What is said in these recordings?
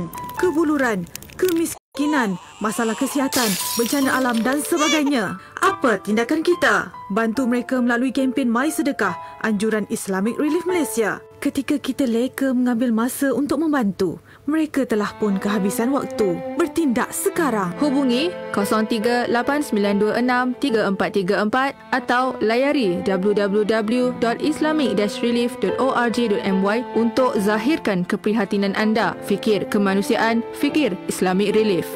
kelaparan, kebuluran, kemiskinan, masalah kesihatan, bencana alam dan sebagainya. Apa tindakan kita? Bantu mereka melalui kempen Mari Sedekah, anjuran Islamic Relief Malaysia. Ketika kita leka mengambil masa untuk membantu, mereka telah pun kehabisan waktu. Bertindak sekarang. Hubungi 0389263434 atau layari www.islamic-relief.org.my untuk zahirkan keprihatinan anda. Fikir kemanusiaan, fikir Islamic Relief.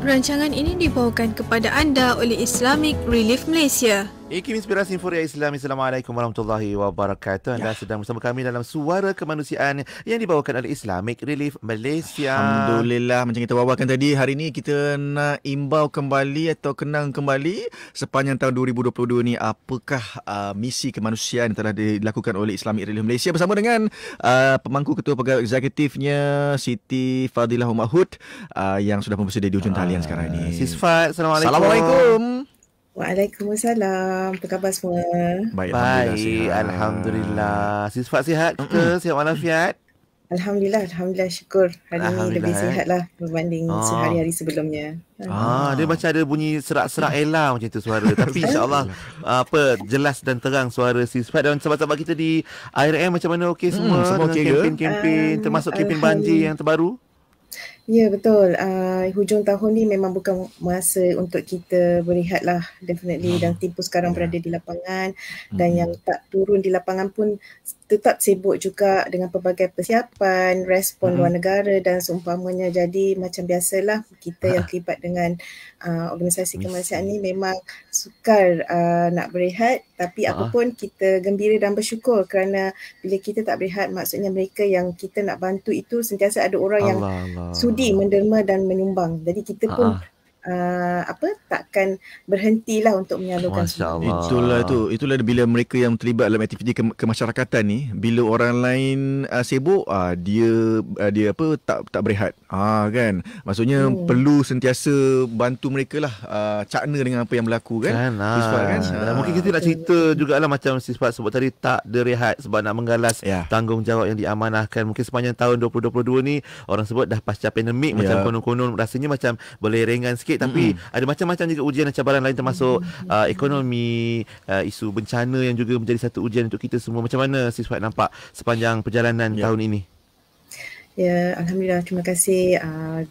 Rancangan ini dibawakan kepada anda oleh Islamic Relief Malaysia. IKIM Inspirasi Inforia Islam. Assalamualaikum warahmatullahi wabarakatuh. Anda sedang bersama kami dalam Suara Kemanusiaan yang dibawakan oleh Islamic Relief Malaysia. Alhamdulillah, macam kita bawakan tadi, hari ini kita nak imbau kembali atau kenang kembali sepanjang tahun 2022 ni apakah misi kemanusiaan yang telah dilakukan oleh Islamic Relief Malaysia bersama dengan pemangku ketua pegawai eksekutifnya Siti Fadilah Umar Hud yang sudah pun bersedia di ujung talian sekarang ni. Sis Fad, Assalamualaikum. Assalamualaikum. Waalaikumsalam. Apa khabar semua? Baik, Alhamdulillah. Sis Fad sihat ke? Sihat walafiat? Alhamdulillah, syukur. Hari ini lebih sihat lah berbanding sehari-hari sebelumnya. Dia macam ada bunyi serak-serak Ella macam tu suara. Tapi insyaAllah jelas dan terang suara Sis Fad. Dan sahabat-sahabat kita di IRM macam mana? Okey semua? Semua okey ke? Kempen termasuk kempen banjir yang terbaru? Ya, betul. Hujung tahun ni memang bukan masa untuk kita berehat lah, definitely. Dan tim pun sekarang berada di lapangan dan yang tak turun di lapangan pun tetap sibuk juga dengan pelbagai persiapan, respon luar negara dan seumpamanya. Jadi macam biasalah kita yang terlibat dengan organisasi kemanusiaan ni memang sukar nak berehat, tapi apapun kita gembira dan bersyukur kerana bila kita tak berehat maksudnya mereka yang kita nak bantu itu sentiasa ada orang yang sudi menderma dan menyumbang. Jadi kita pun takkan berhentilah untuk menyalurkan semua. Itulah bila mereka yang terlibat dalam aktiviti kemasyarakatan ni, bila orang lain sibuk, dia tak berehat. Kan? Maksudnya perlu sentiasa bantu mereka lah, cakna dengan apa yang berlaku kan. Mungkin kita nak cerita jugalah macam Sis Fad sebut tadi, tak ada rehat sebab nak menggalas tanggungjawab yang diamanahkan. Mungkin sepanjang tahun 2022 ni orang sebut dah pasca pandemik, macam konon-konon rasanya macam boleh ringan sikit. Tapi ada macam-macam juga ujian dan cabaran lain termasuk ekonomi, isu bencana yang juga menjadi satu ujian untuk kita semua. Macam mana Sis Fad nampak sepanjang perjalanan tahun ini? Ya, Alhamdulillah, terima kasih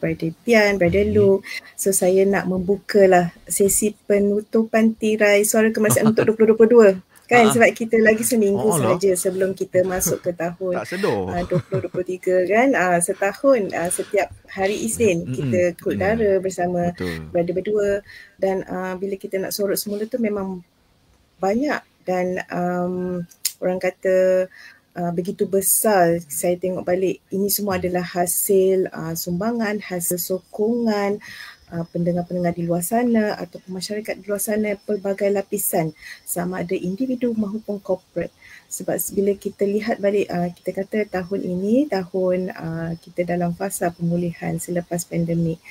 Brother Pian, Brother Lu. So saya nak membukalah sesi penutupan tirai Suara Kemanusiaan untuk 2022. Kan sebab kita lagi seminggu saja sebelum kita masuk ke tahun 2023 kan. Setahun setiap hari Isnin kita kudara bersama berada berdua dan bila kita nak sorot semula tu memang banyak dan orang kata begitu besar. Saya tengok balik ini semua adalah hasil sumbangan, hasil sokongan pendengar-pendengar di luar sana ataupun masyarakat di luar sana, pelbagai lapisan, sama ada individu maupun corporate. Sebab bila kita lihat balik, kita kata tahun ini tahun kita dalam fasa pemulihan selepas pandemik.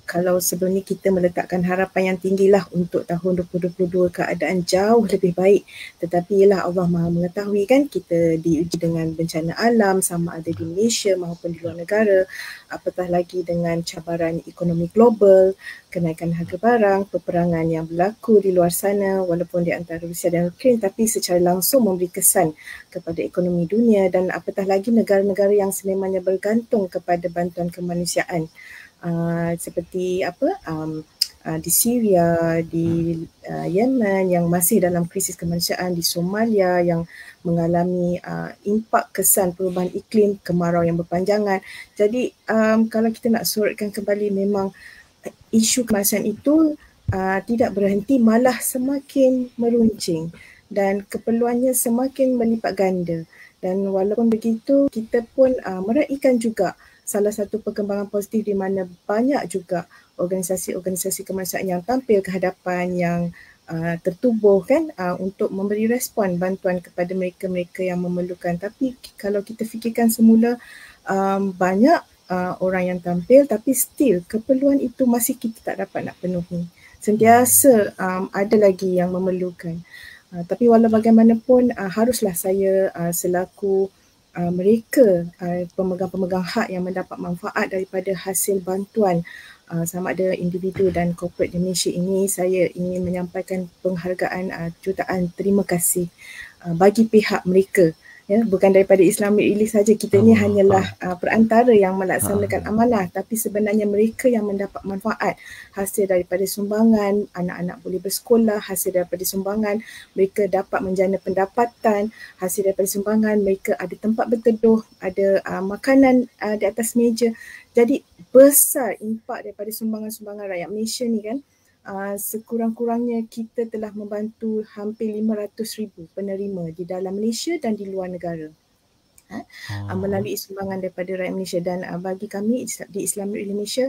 Kalau sebelum ni kita meletakkan harapan yang tinggilah untuk tahun 2022 keadaan jauh lebih baik, tetapi ialah Allah Maha mengetahui kan, kita diuji dengan bencana alam sama ada di Malaysia maupun di luar negara, apatah lagi dengan cabaran ekonomi global, kenaikan harga barang, peperangan yang berlaku di luar sana walaupun di antara Rusia dan Ukraine, tapi secara langsung memberi kesan kepada ekonomi dunia dan apatah lagi negara-negara yang sememangnya bergantung kepada bantuan kemanusiaan. Seperti di Syria, di Yemen yang masih dalam krisis kemanusiaan, di Somalia yang mengalami impak kesan perubahan iklim, kemarau yang berpanjangan. Jadi kalau kita nak sorotkan kembali, memang isu kemanusiaan itu tidak berhenti, malah semakin meruncing dan keperluannya semakin melipat ganda. Dan walaupun begitu, kita pun meraihkan juga salah satu perkembangan positif di mana banyak juga organisasi-organisasi kemanusiaan yang tampil ke hadapan, yang tertubuh kan untuk memberi respon bantuan kepada mereka-mereka yang memerlukan. Tapi kalau kita fikirkan semula, banyak orang yang tampil tapi still keperluan itu masih kita tak dapat nak penuhi. Sentiasa ada lagi yang memerlukan. Tapi walau bagaimanapun haruslah saya selaku mereka pemegang-pemegang hak yang mendapat manfaat daripada hasil bantuan sama ada individu dan korporat di Malaysia ini, saya ingin menyampaikan penghargaan jutaan terima kasih bagi pihak mereka. Ya, bukan daripada Islamic Relief saja, kita ni hanyalah perantara yang melaksanakan amanah, tapi sebenarnya mereka yang mendapat manfaat hasil daripada sumbangan, anak-anak boleh bersekolah, hasil daripada sumbangan mereka dapat menjana pendapatan, hasil daripada sumbangan mereka ada tempat berteduh, ada makanan di atas meja. Jadi besar impak daripada sumbangan-sumbangan rakyat Malaysia ni kan. Sekurang-kurangnya kita telah membantu hampir 500,000 penerima di dalam Malaysia dan di luar negara melalui sumbangan daripada rakyat Malaysia. Dan bagi kami di Islamic Relief Malaysia,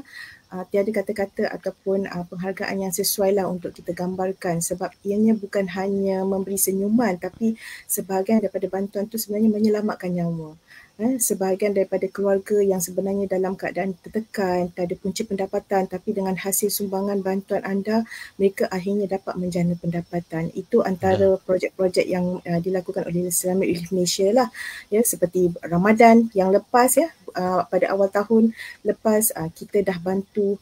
tiada kata-kata ataupun penghargaan yang sesuai lah untuk kita gambarkan, sebab ianya bukan hanya memberi senyuman, tapi sebahagian daripada bantuan itu sebenarnya menyelamatkan nyawa. Sebahagian daripada keluarga yang sebenarnya dalam keadaan tertekan, tak ada punca pendapatan, tapi dengan hasil sumbangan bantuan anda, mereka akhirnya dapat menjana pendapatan. Itu antara projek-projek yang dilakukan oleh Islamic Relief Malaysia lah. Ya, seperti Ramadan yang lepas ya, pada awal tahun lepas kita dah bantu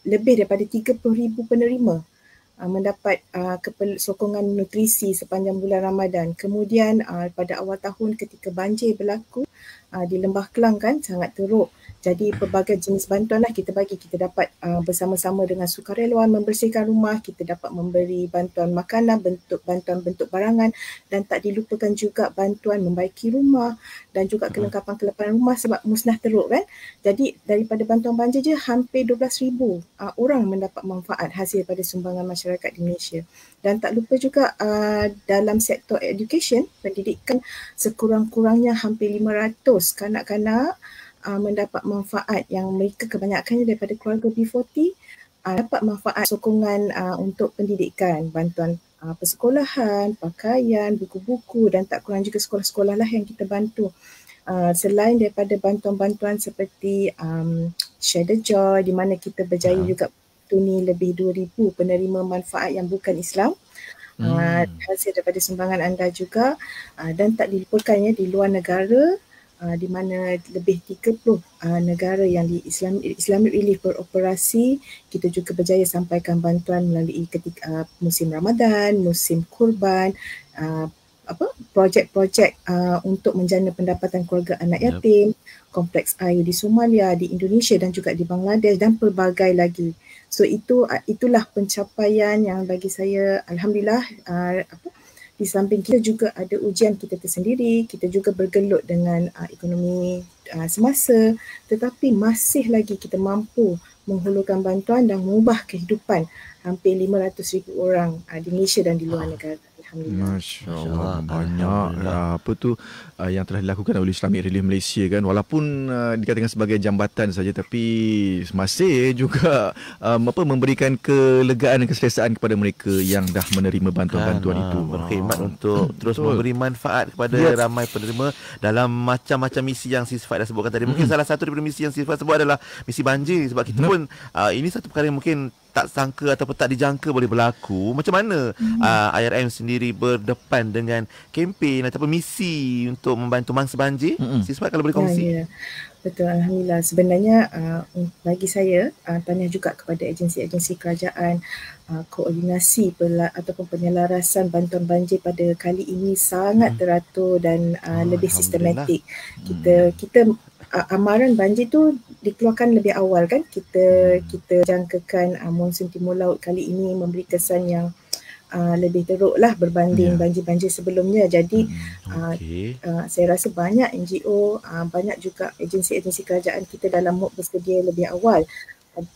lebih daripada 30,000 penerima mendapat sokongan nutrisi sepanjang bulan Ramadan. Kemudian pada awal tahun ketika banjir berlaku di Lembah Kelang kan sangat teruk. Jadi pelbagai jenis bantuan lah kita bagi. Kita dapat bersama-sama dengan sukarelawan membersihkan rumah, kita dapat memberi bantuan makanan, bantuan bentuk barangan, dan tak dilupakan juga bantuan membaiki rumah dan juga kelengkapan rumah sebab musnah teruk kan. Jadi daripada bantuan banjir je hampir 12,000 orang mendapat manfaat hasil pada sumbangan masyarakat di Malaysia. Dan tak lupa juga dalam sektor education, pendidikan, sekurang-kurangnya hampir 500 kanak-kanak mendapat manfaat yang mereka kebanyakannya daripada keluarga B40, dapat manfaat sokongan untuk pendidikan, bantuan persekolahan, pakaian, buku-buku, dan tak kurang juga sekolah-sekolah lah yang kita bantu. Selain daripada bantuan-bantuan seperti Share the Joy, di mana kita berjaya juga tuni lebih 2,000 penerima manfaat yang bukan Islam, hasil daripada sumbangan anda juga, dan tak dilupakan ya di luar negara, di mana lebih 30 negara yang di Islamic Relief beroperasi, kita juga berjaya sampaikan bantuan melalui ketika musim Ramadan, musim kurban, projek-projek untuk menjana pendapatan keluarga anak yatim, kompleks air di Somalia, di Indonesia dan juga di Bangladesh dan pelbagai lagi. So itulah pencapaian yang bagi saya alhamdulillah. Di samping kita juga ada ujian kita tersendiri, kita juga bergelut dengan ekonomi semasa, tetapi masih lagi kita mampu menghulurkan bantuan dan mengubah kehidupan hampir 500,000 orang di Malaysia dan di luar negara. Alhamdulillah. Masya Allah, banyak apa tu yang telah dilakukan oleh Islamic Relief Malaysia kan, walaupun dikatakan sebagai jambatan saja, tapi masih juga memberikan kelegaan dan keselesaan kepada mereka yang dah menerima bantuan-bantuan itu. Berkhidmat untuk terus memberi manfaat kepada ramai penerima dalam macam-macam misi yang Sifat dah sebutkan tadi. Mungkin salah satu daripada misi yang Sifat sebut adalah misi banjir, sebab kita pun ini satu perkara yang mungkin tak sangka ataupun tak dijangka boleh berlaku. Macam mana IRM sendiri berdepan dengan kempen ataupun misi untuk membantu mangsa banjir? Sifat kalau boleh kongsi. Ya. Betul, alhamdulillah. Sebenarnya bagi saya tanya juga kepada agensi-agensi kerajaan, koordinasi ataupun penyelarasan bantuan banjir pada kali ini sangat teratur dan lebih sistematik. Kita amaran banjir tu dikeluarkan lebih awal kan, kita jangkakan monsun timur laut kali ini memberi kesan yang lebih teruk lah berbanding banjir-banjir sebelumnya. Jadi saya rasa banyak NGO, banyak juga agensi-agensi kerajaan kita dalam mood bersedia lebih awal,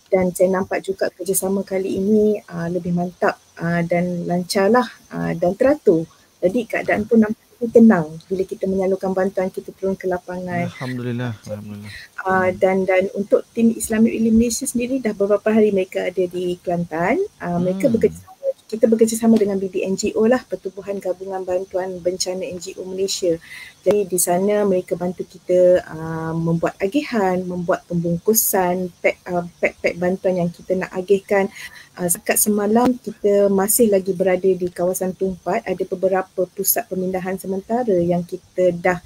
dan saya nampak juga kerjasama kali ini lebih mantap dan lancar lah dan teratur. Jadi keadaan pun nampak tenang bila kita menyalurkan bantuan, kita turun ke lapangan. Alhamdulillah. Dan untuk tim Islamic Relief Malaysia sendiri dah beberapa hari mereka ada di Kelantan. Mereka kita bekerjasama dengan BBNGO lah, Pertubuhan Gabungan Bantuan Bencana NGO Malaysia. Jadi di sana mereka bantu kita membuat agihan, membuat pembungkusan pack bantuan yang kita nak agihkan. Setakat semalam kita masih lagi berada di kawasan Tumpat. Ada beberapa pusat pemindahan sementara yang kita dah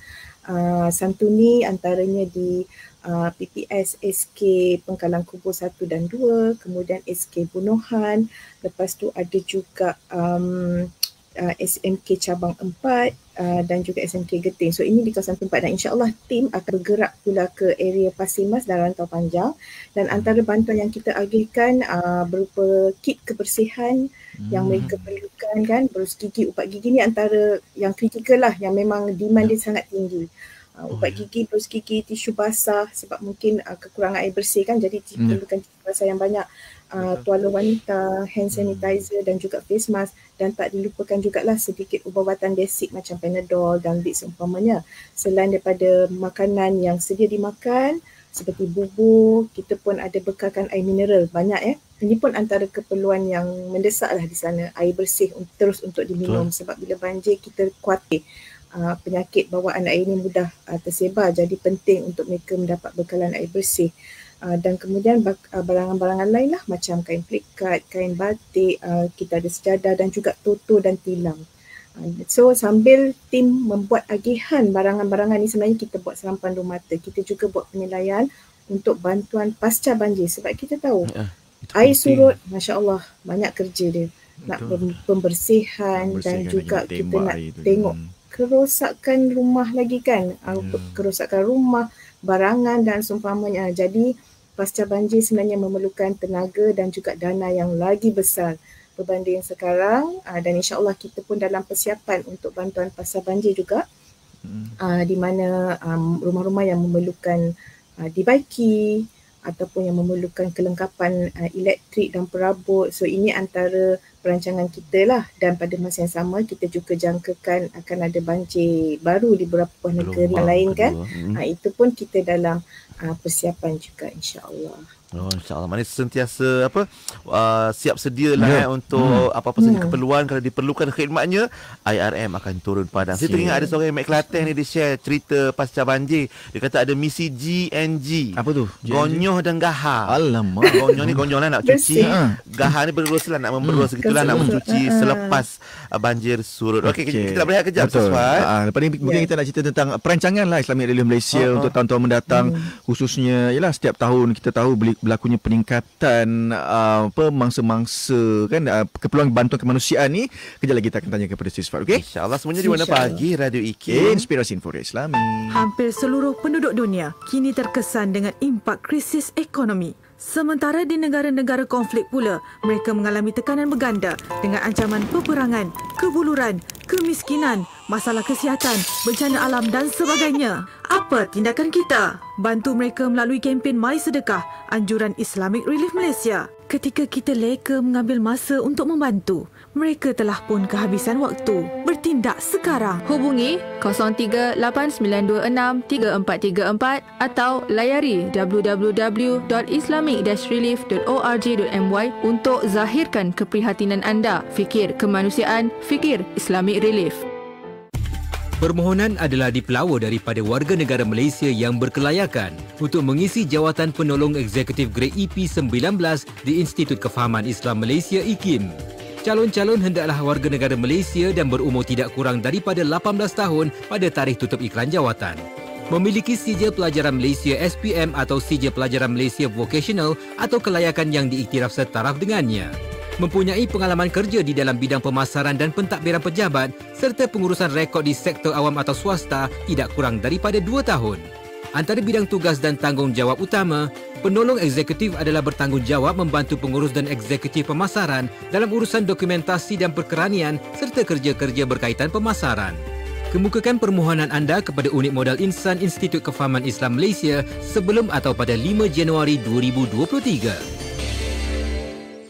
santuni, antaranya di PPS SK Pengkalan Kubur 1 dan 2, kemudian SK Bunohan, lepas tu ada juga SMK Cabang 4 dan juga SMK Geting. So ini di kawasan tempat dan insya-Allah tim akan bergerak pula ke area Pasir Mas dan Rantau Panjang, dan antara bantuan yang kita agihkan berupa kit kebersihan yang mereka perlukan kan, berus gigi, ubat gigi ni antara yang kritikal lah, yang memang demand dia sangat tinggi. Ubat gigi, berus gigi, tisu basah sebab mungkin kekurangan air bersih kan, jadi diperlukan tisu basah yang banyak, tuala wanita, hand sanitizer dan juga face mask, dan tak dilupakan jugalah sedikit ubat-ubatan basic macam Panadol dan Vicks umpamanya. Selain daripada makanan yang sedia dimakan seperti bubur, kita pun ada bekalkan air mineral banyak Ini pun antara keperluan yang mendesak lah di sana, air bersih terus untuk diminum. Sebab bila banjir kita khawatir penyakit bawaan air ini mudah tersebar, jadi penting untuk mereka mendapat bekalan air bersih. Dan kemudian barangan-barangan lain lah macam kain plikat, kain batik, kita ada sejadah dan juga toto dan tilam. So sambil tim membuat agihan barangan-barangan ni, sebenarnya kita buat serampan mata. Kita juga buat penilaian untuk bantuan pasca banjir sebab kita tahu air surut, Masya Allah banyak kerja dia. Nak pembersihan dan juga kita nak tengok kerosakan rumah lagi kan, kerosakan rumah, barangan dan seumpamanya. Jadi pasca banjir sebenarnya memerlukan tenaga dan juga dana yang lagi besar berbanding sekarang, dan insya-Allah kita pun dalam persiapan untuk bantuan pasca banjir juga, di mana rumah-rumah yang memerlukan dibaiki ataupun yang memerlukan kelengkapan elektrik dan perabot. So ini antara perancangan kita lah, dan pada masa yang sama kita juga jangkakan akan ada banjir baru di beberapa negara yang lain kan. Itu pun kita dalam persiapan juga insya-Allah. Oh, insya-Allah. Maksudnya sentiasa siap sedia lah untuk apa-apa saja keperluan. Kalau diperlukan khidmatnya, IRM akan turun padang. Saya teringat ada seorang Mek Kelantan ni, dia share cerita pasca banjir. Dia kata ada misi GNG. Apa tu? Gonyoh dan gahar. Alamak. Gonyoh ni gonyoh lah nak cuci. Gahar ni berus lah nak memberus gitulah, nak mencuci selepas banjir surut. Okey, kita berehat kejap Sifat. Lepas ni mungkin kita nak cerita tentang perancangan lah Islamic Relief Malaysia untuk tahun-tahun mendatang. Khususnya ialah setiap tahun kita tahu berlakunya peningkatan mangsa-mangsa kan, keperluan bantuan kemanusiaan ni. Kejap lagi kita akan tanya kepada Sifat, okey? InsyaAllah semuanya di Warna Pagi Radio IKIM, Inspirasi Info Islami. Hampir seluruh penduduk dunia kini terkesan dengan impak krisis ekonomi. Sementara di negara-negara konflik pula, mereka mengalami tekanan berganda dengan ancaman peperangan, kebuluran, kemiskinan, masalah kesihatan, bencana alam dan sebagainya. Apa tindakan kita? Bantu mereka melalui kempen My Sedekah, anjuran Islamic Relief Malaysia. Ketika kita leka mengambil masa untuk membantu, mereka telah pun kehabisan waktu. Bertindak sekarang. Hubungi 0389263434 atau layari www.islamic-relief.org.my untuk zahirkan keprihatinan anda. Fikir kemanusiaan, fikir Islamic Relief. Permohonan adalah dipelawa daripada warga negara Malaysia yang berkelayakan untuk mengisi jawatan penolong eksekutif grade EP19 di Institut Kefahaman Islam Malaysia IKIM. Calon-calon hendaklah warga negara Malaysia dan berumur tidak kurang daripada 18 tahun pada tarikh tutup iklan jawatan. Memiliki sijil pelajaran Malaysia SPM atau sijil pelajaran Malaysia Vocational atau kelayakan yang diiktiraf setaraf dengannya. Mempunyai pengalaman kerja di dalam bidang pemasaran dan pentadbiran pejabat serta pengurusan rekod di sektor awam atau swasta tidak kurang daripada 2 tahun. Antara bidang tugas dan tanggungjawab utama, penolong eksekutif adalah bertanggungjawab membantu pengurus dan eksekutif pemasaran dalam urusan dokumentasi dan perkeranian serta kerja-kerja berkaitan pemasaran. Kemukakan permohonan anda kepada Unit Modal Insan Institut Kefahaman Islam Malaysia sebelum atau pada 5 Januari 2023.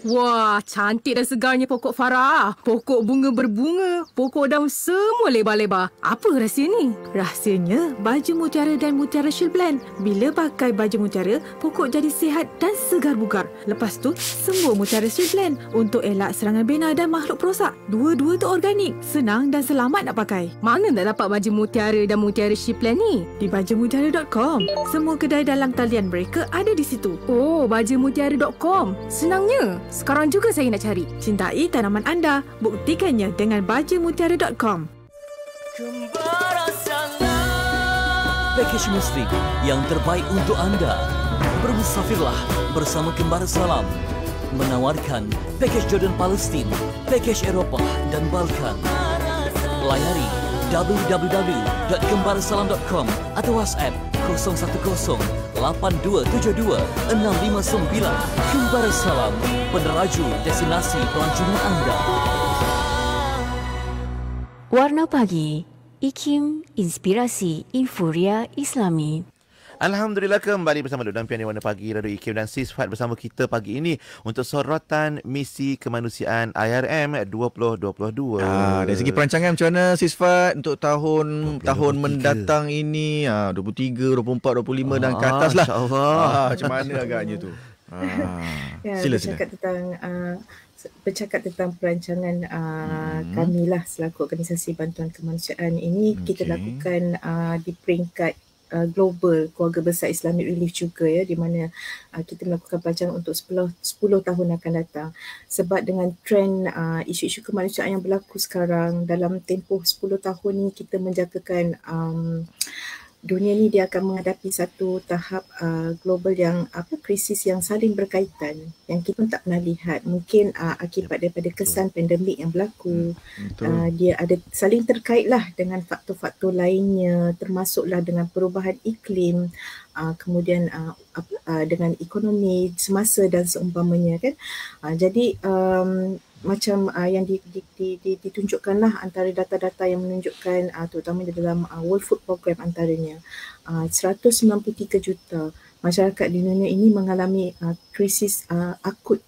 Wah, cantik dan segarnya pokok Farah. Pokok bunga berbunga, pokok daun semua lebar-lebar. Apa rahsia ni? Rahsianya baju mutiara dan mutiara shield blend. Bila pakai baju mutiara, pokok jadi sihat dan segar bugar. Lepas tu, sembuh mutiara shield blend untuk elak serangan bena dan makhluk perosak. Dua-dua tu organik, senang dan selamat nak pakai. Mana nak dapat baju mutiara dan mutiara shield blend ni? Di bajamutiara.com. Semua kedai dalam talian mereka ada di situ. Oh, bajamutiara.com. Senangnya. Sekarang juga saya nak cari. Cintai tanaman anda. Buktikannya dengan bajamutiara.com. Kembara salam pakej muslim yang terbaik untuk anda. Bermusafirlah bersama Kembara Salam menawarkan pakej Jordan Palestin, pakej Eropah dan Balkan. Layari www.kembarasalam.com atau WhatsApp 010-8272-6559. Kembara Salam, peneraju destinasi pelancongan anda. Warna Pagi, IKIM Inspirasi Inforia Islami. Alhamdulillah, kembali bersama Duk dan Pian di Warna Pagi Radio IKIM dan Sisfat bersama kita pagi ini untuk sorotan misi kemanusiaan IRM 2022. Dari segi perancangan macam mana Sisfat untuk tahun mendatang ini, 23, 24, 25 dan ke atas lah. Macam mana agaknya tu? Sila. Bercakap tentang perancangan kami lah selaku organisasi bantuan kemanusiaan ini, kita lakukan di peringkat global keluarga besar Islamic Relief juga ya, di mana kita melakukan perancangan untuk 10 tahun akan datang. Sebab dengan trend isu-isu kemanusiaan yang berlaku sekarang, dalam tempoh 10 tahun ni kita menjagakan dunia ni dia akan menghadapi satu tahap global yang krisis yang saling berkaitan yang kita tak pernah lihat. Mungkin akibat daripada kesan pandemik yang berlaku, dia ada saling terkaitlah dengan faktor-faktor lainnya, termasuklah dengan perubahan iklim, kemudian dengan ekonomi semasa dan seumpamanya kan. Jadi macam yang ditunjukkanlah antara data-data yang menunjukkan terutama di dalam World Food Program antaranya 193 juta masyarakat di dunia ini mengalami krisis akut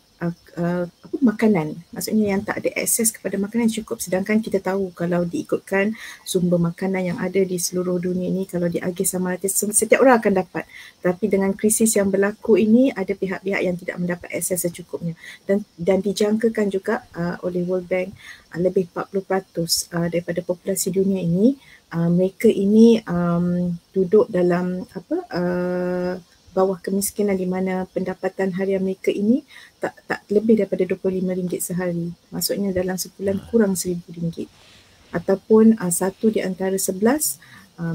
makanan, maksudnya yang tak ada akses kepada makanan yang cukup. Sedangkan kita tahu kalau diikutkan sumber makanan yang ada di seluruh dunia ini, kalau diagih sama rata setiap orang akan dapat. Tapi dengan krisis yang berlaku ini, ada pihak-pihak yang tidak mendapat akses secukupnya. Dan dijangkakan juga oleh World Bank lebih 40% daripada populasi dunia ini, mereka ini duduk dalam bawah kemiskinan, di mana pendapatan harian mereka ini tak lebih daripada RM25 sehari. Maksudnya dalam sebulan kurang RM1,000. Ataupun satu di antara 11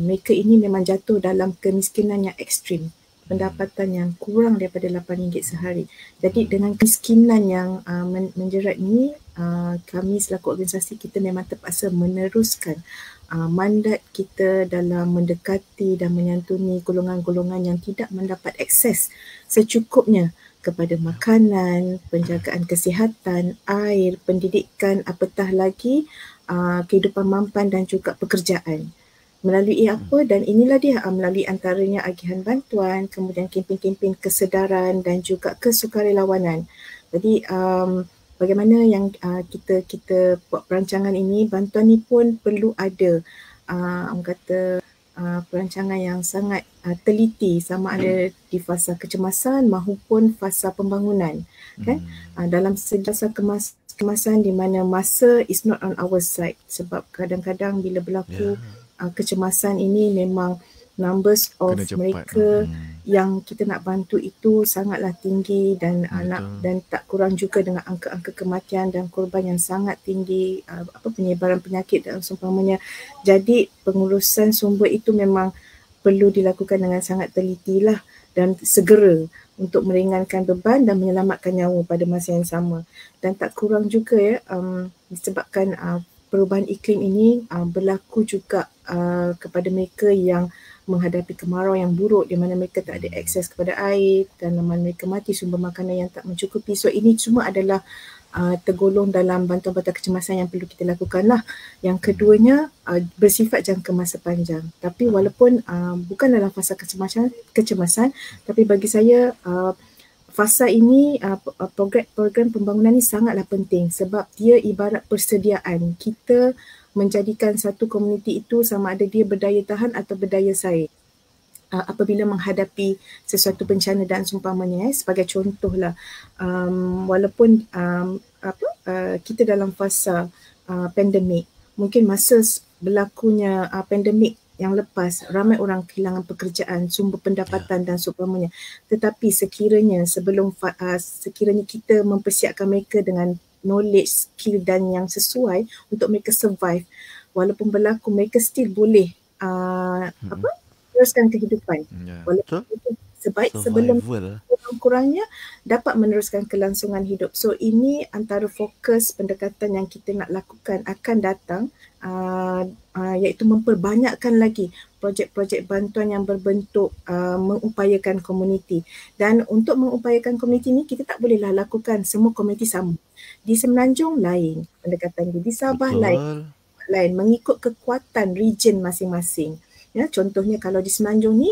mereka ini memang jatuh dalam kemiskinan yang ekstrim. Pendapatan yang kurang daripada RM8 sehari. Jadi dengan kemiskinan yang menjerat ini, kami selaku organisasi kita memang terpaksa meneruskan mandat kita dalam mendekati dan menyantuni golongan-golongan yang tidak mendapat akses secukupnya kepada makanan, penjagaan kesihatan, air, pendidikan, apatah lagi kehidupan mampan dan juga pekerjaan. Melalui apa? Dan inilah dia melalui antaranya agihan bantuan, kemudian kempen-kempen kesedaran dan juga kesukarelawanan. Jadi bagaimana yang kita buat perancangan ini, bantuan ni pun perlu ada perancangan yang sangat teliti, sama ada di fasa kecemasan maupun fasa pembangunan kan. Dalam fasa kemasan di mana masa is not on our side, sebab kadang-kadang bila berlaku kecemasan ini memang numbers of mereka yang kita nak bantu itu sangatlah tinggi dan dan tak kurang juga dengan angka-angka kematian dan korban yang sangat tinggi, penyebaran penyakit dan seumpamanya. Jadi pengurusan sumber itu memang perlu dilakukan dengan sangat teliti lah dan segera untuk meringankan beban dan menyelamatkan nyawa pada masa yang sama. Dan tak kurang juga ya, disebabkan perubahan iklim ini berlaku juga kepada mereka yang menghadapi kemarau yang buruk, di mana mereka tak ada akses kepada air, tanaman mereka mati, sumber makanan yang tak mencukupi. So ini semua adalah tergolong dalam bantuan-bantuan kecemasan yang perlu kita lakukan lah. Yang keduanya bersifat jangka masa panjang. Tapi walaupun bukan dalam fasa kecemasan, tapi bagi saya fasa ini, program pembangunan ini sangatlah penting sebab dia ibarat persediaan. Kita menjadikan satu komuniti itu sama ada dia berdaya tahan atau berdaya saing apabila menghadapi sesuatu bencana dan seumpamanya. Sebagai contohlah, walaupun kita dalam fasa pandemik, mungkin masa berlakunya pandemik yang lepas ramai orang kehilangan pekerjaan, sumber pendapatan dan seumpamanya. Tetapi sekiranya sekiranya kita mempersiapkan mereka dengan knowledge, skill dan yang sesuai untuk mereka survive, walaupun berlaku mereka still boleh meneruskan kehidupan. Walaupun itu sebaik sebelum kurang-kurangnya dapat meneruskan kelangsungan hidup. So ini antara fokus pendekatan yang kita nak lakukan akan datang, iaitu memperbanyakkan lagi projek-projek bantuan yang berbentuk mengupayakan komuniti. Dan untuk mengupayakan komuniti ni kita tak bolehlah lakukan semua komuniti sama. Di Semenanjung lain pendekatan di Sabah lain mengikut kekuatan region masing-masing. Ya, contohnya kalau di Semenanjung ni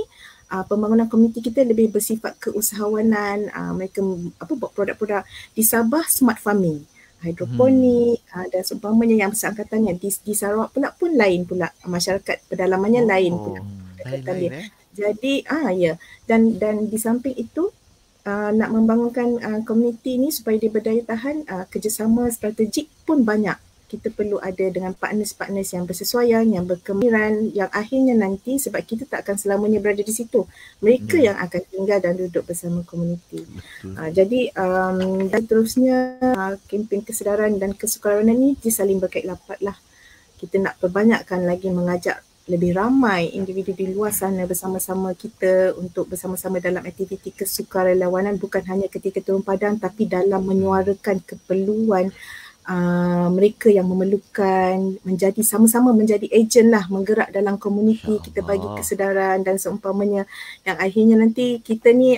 pembangunan komuniti kita lebih bersifat keusahawanan, mereka buat produk-produk. Di Sabah smart farming, hidroponik dan seumpamanya yang bersangkatannya. Di Sarawak pun lain pula, masyarakat pedalamannya lain pula pendekatan dia. Jadi dan di samping itu nak membangunkan komuniti ni supaya dia berdaya tahan, kerjasama strategik pun banyak. Kita perlu ada dengan partners-partners yang bersesuaian, yang berkemiran, yang akhirnya nanti sebab kita tak akan selamanya berada di situ. Mereka yang akan tinggal dan duduk bersama komuniti. Jadi dan terusnya kempen kesedaran dan kesukarelawanan ni dia saling berkait rapat lah. Kita nak perbanyakkan lagi, mengajak lebih ramai individu di luar sana bersama-sama kita untuk bersama-sama dalam aktiviti kesukarelawanan, bukan hanya ketika turun padang tapi dalam menyuarakan keperluan mereka yang memerlukan, menjadi sama-sama menjadi ejen lah, menggerak dalam komuniti, kita bagi kesedaran dan seumpamanya, yang akhirnya nanti kita ni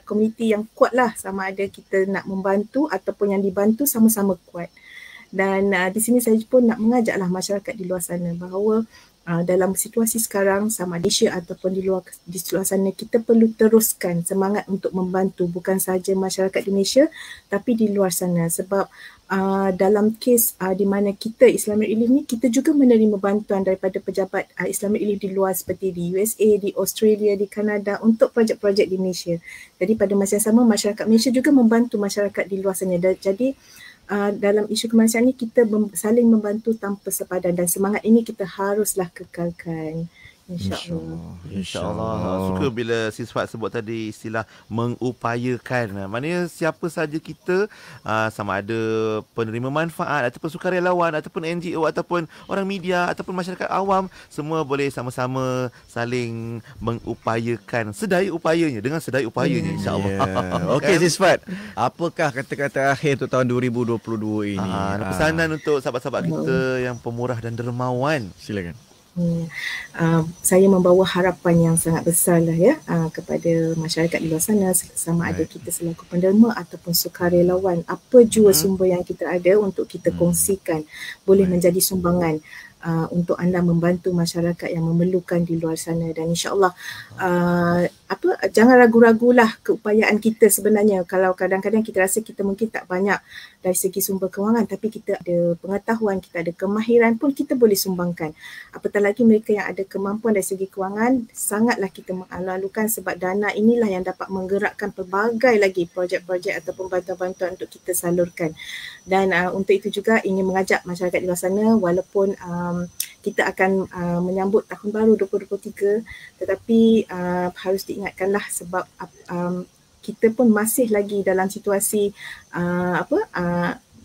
komuniti yang kuat lah, sama ada kita nak membantu ataupun yang dibantu sama-sama kuat. Dan di sini saya pun nak mengajaklah masyarakat di luar sana bahawa dalam situasi sekarang, sama di Malaysia ataupun di luar sana, kita perlu teruskan semangat untuk membantu bukan sahaja masyarakat di Malaysia tapi di luar sana. Sebab dalam kes di mana kita Islamic Relief ni, kita juga menerima bantuan daripada pejabat Islamic Relief di luar seperti di USA, di Australia, di Kanada untuk projek-projek di Malaysia. Jadi pada masa yang sama masyarakat Malaysia juga membantu masyarakat di luar sana. Jadi dalam isu kemanusiaan ni kita saling membantu tanpa sepadan, dan semangat ini kita haruslah kekalkan. InsyaAllah. Suka bila Siswat sebut tadi istilah mengupayakan. Maknanya siapa saja kita, sama ada penerima manfaat ataupun sukarelawan ataupun NGO ataupun orang media ataupun masyarakat awam, semua boleh sama-sama saling mengupayakan sedaya upayanya, dengan sedaya upayanya, insyaAllah. Okey Siswat, apakah kata-kata akhir untuk tahun 2022 ini? Pesanan untuk sahabat-sahabat kita yang pemurah dan dermawan. Silakan. Saya membawa harapan yang sangat besar lah ya kepada masyarakat di luar sana, sama ada kita selaku penderma ataupun sukarelawan, apa jua sumber yang kita ada untuk kita kongsikan boleh menjadi sumbangan untuk anda membantu masyarakat yang memerlukan di luar sana. Dan insyaAllah jangan ragu-ragulah keupayaan kita sebenarnya. Kalau kadang-kadang kita rasa kita mungkin tak banyak dari segi sumber kewangan, tapi kita ada pengetahuan, kita ada kemahiran pun kita boleh sumbangkan. Apatah lagi mereka yang ada kemampuan dari segi kewangan, sangatlah kita mengalu-alukan, sebab dana inilah yang dapat menggerakkan pelbagai lagi projek-projek ataupun bantuan-bantuan untuk kita salurkan. Dan untuk itu juga ingin mengajak masyarakat di luar sana, walaupun kita akan menyambut tahun baru 2023, tetapi harus diingatkanlah sebab kita pun masih lagi dalam situasi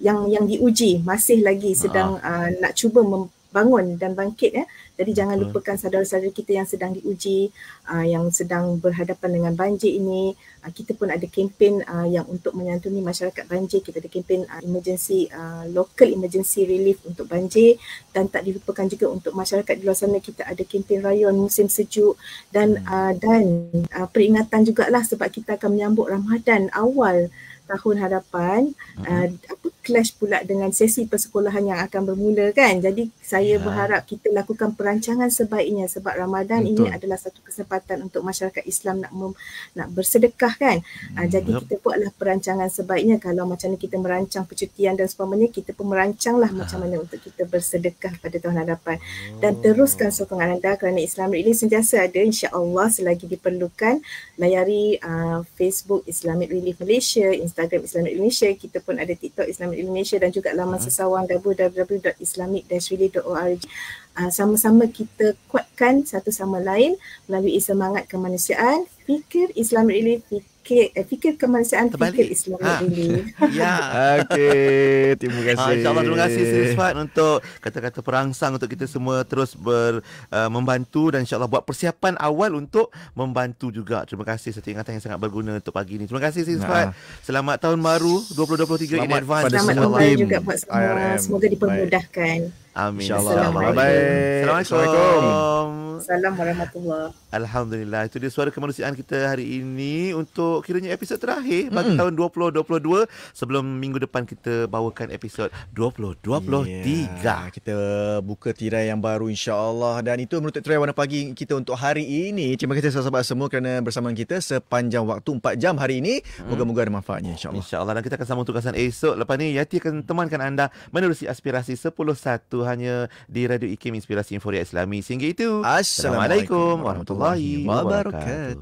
yang diuji, masih lagi sedang nak cuba membangun dan bangkit ya. Jadi jangan lupakan saudara-saudara kita yang sedang diuji, yang sedang berhadapan dengan banjir ini. Kita pun ada kempen yang untuk menyantuni masyarakat banjir. Kita ada kempen local emergency relief untuk banjir, dan tak dilupakan juga untuk masyarakat di luar sana kita ada kempen rayon musim sejuk, dan peringatan jugalah sebab kita akan menyambut Ramadan awal tahun hadapan, clash pula dengan sesi persekolahan yang akan bermula kan. Jadi saya berharap kita lakukan perancangan sebaiknya, sebab Ramadan ini adalah satu kesempatan untuk masyarakat Islam nak bersedekah kan. Jadi kita buatlah perancangan sebaiknya. Kalau macam ni kita merancang percutian dan sebagainya, kita pun merancanglah macam mana untuk kita bersedekah pada tahun hadapan. Dan teruskan sokongan anda kerana Islamic Relief sentiasa ada, insya-Allah selagi diperlukan. Layari Facebook Islamic Relief Malaysia, Instagram Islamic Malaysia, kita pun ada TikTok Islamic Malaysia, dan juga laman sesawang www.islamic-relief.org. Sama-sama kita kuatkan satu sama lain melalui semangat kemanusiaan, Fikir Islamic Relief, fikir kemanusiaan, Terbalik. fikir Islamic Relief. Ya. Okey, terima kasih. InsyaAllah terima kasih Sifat untuk kata-kata perangsang untuk kita semua terus membantu dan insyaAllah buat persiapan awal untuk membantu juga. Terima kasih satu ingatan yang sangat berguna untuk pagi ini. Terima kasih Sifat. Selamat tahun baru 2023 in advance. Selamat tahun baru juga buat semua. Semoga dipermudahkan. Amin. InsyaAllah. Assalamualaikum. Assalamualaikum. Salam warahmatullahi. Alhamdulillah. Itu dia suara kemanusiaan kita hari ini untuk kiranya episod terakhir bagi tahun 2022 sebelum minggu depan kita bawakan episod 2023. Kita buka tirai yang baru insya-Allah dan itu menutup tirai Warna Pagi kita untuk hari ini. Terima kasih sahabat-sahabat semua kerana bersama kita sepanjang waktu 4 jam hari ini. Moga-moga ada manfaatnya insya-Allah. InsyaAllah dan kita akan sambung tugasan esok. Lepas ni Yati akan temankan anda menerusi aspirasi 10.1 hanya di Radio IKIM Inspirasi Inforia Islami. Sehingga itu, Assalamualaikum warahmatullahi wabarakatuh.